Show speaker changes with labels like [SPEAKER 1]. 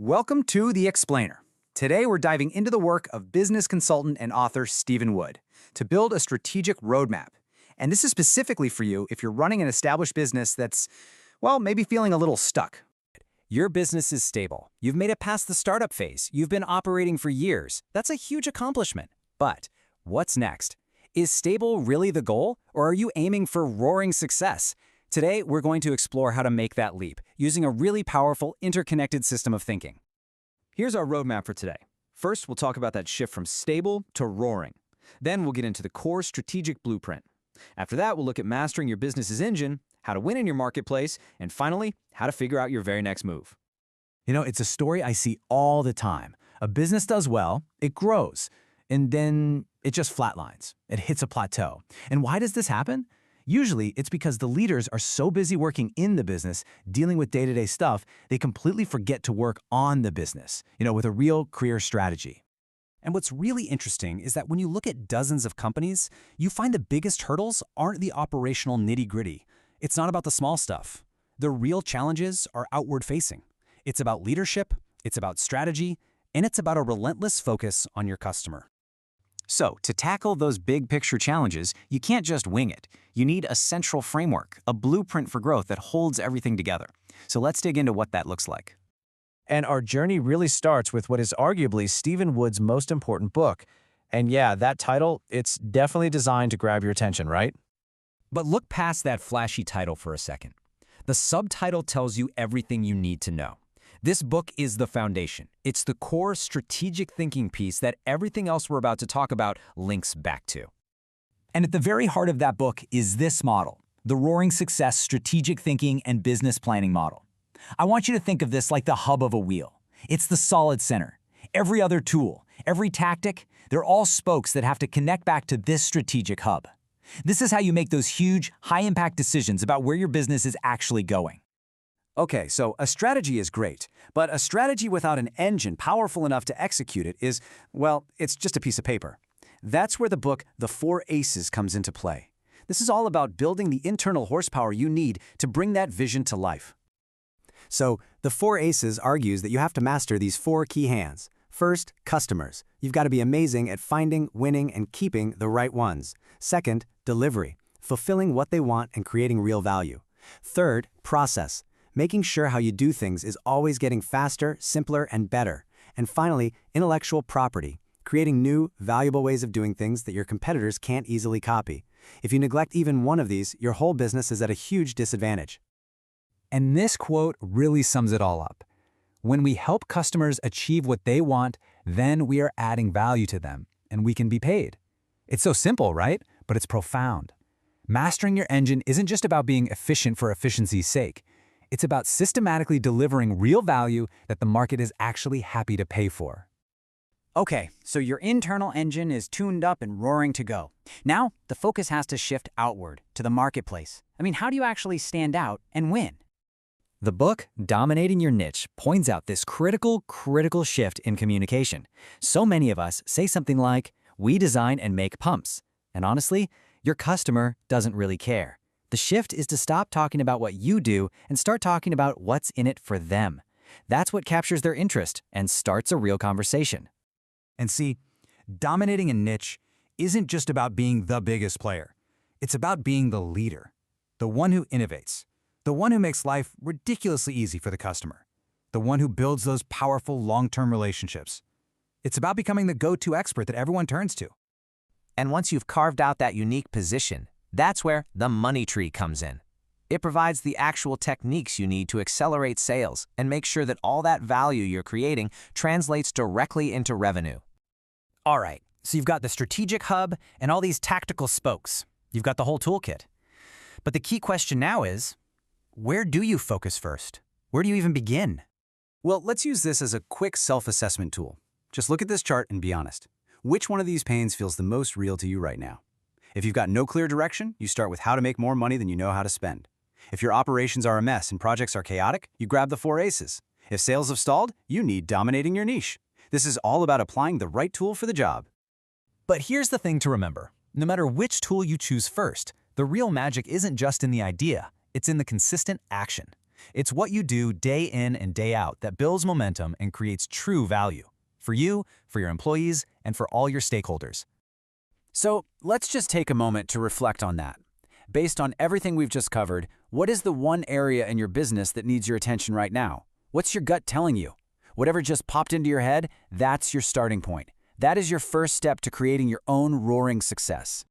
[SPEAKER 1] Welcome to The Explainer. Today we're diving into the work of business consultant and author Stephen Wood to build a strategic roadmap. And this is specifically for you if you're running an established business that's, well, maybe feeling a little stuck.
[SPEAKER 2] Your business is stable. You've made it past the startup phase. You've been operating for years. That's a huge accomplishment. But what's next? Is stable really the goal, or are you aiming for roaring success? Today, we're going to explore how to make that leap using a really powerful, interconnected system of thinking.
[SPEAKER 1] Here's our roadmap for today. First, we'll talk about that shift from stable to roaring. Then we'll get into the core strategic blueprint. After that, we'll look at mastering your business's engine, how to win in your marketplace, and finally, how to figure out your very next move.
[SPEAKER 3] You know, it's a story I see all the time. A business does well, it grows, and then it just flatlines. It hits a plateau. And why does this happen? Usually, it's because the leaders are so busy working in the business, dealing with day-to-day stuff, they completely forget to work on the business, with a real career strategy.
[SPEAKER 2] And what's really interesting is that when you look at dozens of companies, you find the biggest hurdles aren't the operational nitty-gritty. It's not about the small stuff. The real challenges are outward-facing. It's about leadership, it's about strategy, and it's about a relentless focus on your customer.
[SPEAKER 1] So, to tackle those big picture challenges, you can't just wing it. You need a central framework, a blueprint for growth that holds everything together. So let's dig into what that looks like.
[SPEAKER 3] And our journey really starts with what is arguably Stephen Wood's most important book. And yeah, that title, it's definitely designed to grab your attention, right?
[SPEAKER 2] But look past that flashy title for a second. The subtitle tells you everything you need to know. This book is the foundation. It's the core strategic thinking piece that everything else we're about to talk about links back to.
[SPEAKER 4] And at the very heart of that book is this model, the Roaring Success Strategic Thinking and Business Planning Model. I want you to think of this like the hub of a wheel. It's the solid center. Every other tool, every tactic, they're all spokes that have to connect back to this strategic hub. This is how you make those huge, high-impact decisions about where your business is actually going.
[SPEAKER 1] Okay, so a strategy is great, but a strategy without an engine powerful enough to execute it is, well, it's just a piece of paper. That's where the book The 4 Aces comes into play. This is all about building the internal horsepower you need to bring that vision to life.
[SPEAKER 5] So, The 4 Aces argues that you have to master these 4 key hands. First, customers. You've got to be amazing at finding, winning, and keeping the right ones. Second, delivery. Fulfilling what they want and creating real value. Third, process. Making sure how you do things is always getting faster, simpler, and better. And finally, intellectual property. Creating new, valuable ways of doing things that your competitors can't easily copy. If you neglect even one of these, your whole business is at a huge disadvantage.
[SPEAKER 4] And this quote really sums it all up. When we help customers achieve what they want, then we are adding value to them, and we can be paid. It's so simple, right? But it's profound. Mastering your engine isn't just about being efficient for efficiency's sake. It's about systematically delivering real value that the market is actually happy to pay for.
[SPEAKER 6] Okay, so your internal engine is tuned up and roaring to go. Now, the focus has to shift outward, to the marketplace. How do you actually stand out and win?
[SPEAKER 2] The book, Dominating Your Niche, points out this critical shift in communication. So many of us say something like, "We design and make pumps." And honestly, your customer doesn't really care. The shift is to stop talking about what you do and start talking about what's in it for them. That's what captures their interest and starts a real conversation.
[SPEAKER 4] And see, dominating a niche isn't just about being the biggest player. It's about being the leader, the one who innovates, the one who makes life ridiculously easy for the customer, the one who builds those powerful long-term relationships. It's about becoming the go-to expert that everyone turns to.
[SPEAKER 7] And once you've carved out that unique position, that's where the money tree comes in. It provides the actual techniques you need to accelerate sales and make sure that all that value you're creating translates directly into revenue.
[SPEAKER 6] All right, so you've got the strategic hub and all these tactical spokes. You've got the whole toolkit. But the key question now is, where do you focus first? Where do you even begin?
[SPEAKER 1] Well, let's use this as a quick self-assessment tool. Just look at this chart and be honest. Which one of these pains feels the most real to you right now? If you've got no clear direction, you start with how to make more money than you know how to spend. If your operations are a mess and projects are chaotic, you grab the 4 Aces. If sales have stalled, you need Dominating Your Niche. This is all about applying the right tool for the job.
[SPEAKER 4] But here's the thing to remember. No matter which tool you choose first, the real magic isn't just in the idea, it's in the consistent action.
[SPEAKER 2] It's what you do day in and day out that builds momentum and creates true value for you, for your employees, and for all your stakeholders.
[SPEAKER 1] So let's just take a moment to reflect on that. Based on everything we've just covered, what is the one area in your business that needs your attention right now? What's your gut telling you? Whatever just popped into your head, that's your starting point. That is your first step to creating your own roaring success.